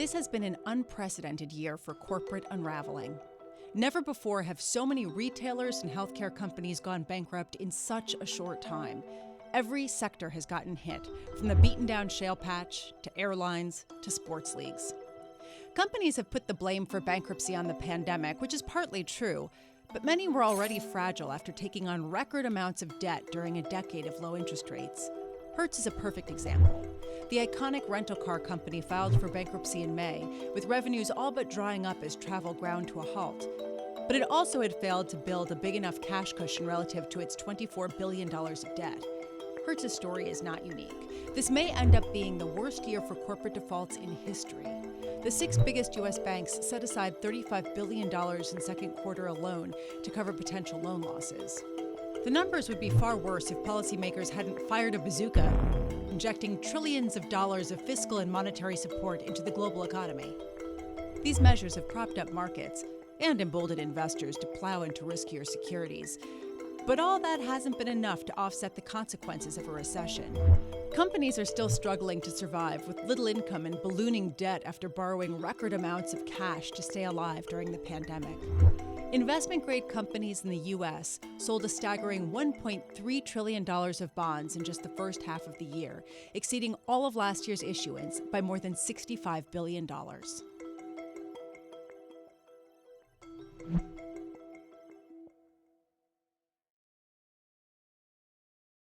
This has been an unprecedented year for corporate unraveling. Never before have so many retailers and healthcare companies gone bankrupt in such a short time. Every sector has gotten hit, from the beaten-down shale patch to airlines to sports leagues. Companies have put the blame for bankruptcy on the pandemic, which is partly true, but many were already fragile after taking on record amounts of debt during a decade of low interest rates. Hertz is a perfect example. The iconic rental car company filed for bankruptcy in May, with revenues all but drying up as travel ground to a halt. But it also had failed to build a big enough cash cushion relative to its $24 billion of debt. Hertz's story is not unique. This may end up being the worst year for corporate defaults in history. The six biggest U.S. banks set aside $35 billion in second quarter alone to cover potential loan losses. The numbers would be far worse if policymakers hadn't fired a bazooka, injecting trillions of dollars of fiscal and monetary support into the global economy. These measures have propped up markets and emboldened investors to plow into riskier securities. But all that hasn't been enough to offset the consequences of a recession. Companies are still struggling to survive with little income and ballooning debt after borrowing record amounts of cash to stay alive during the pandemic. Investment-grade companies in the U.S. sold a staggering $1.3 trillion of bonds in just the first half of the year, exceeding all of last year's issuance by more than $65 billion.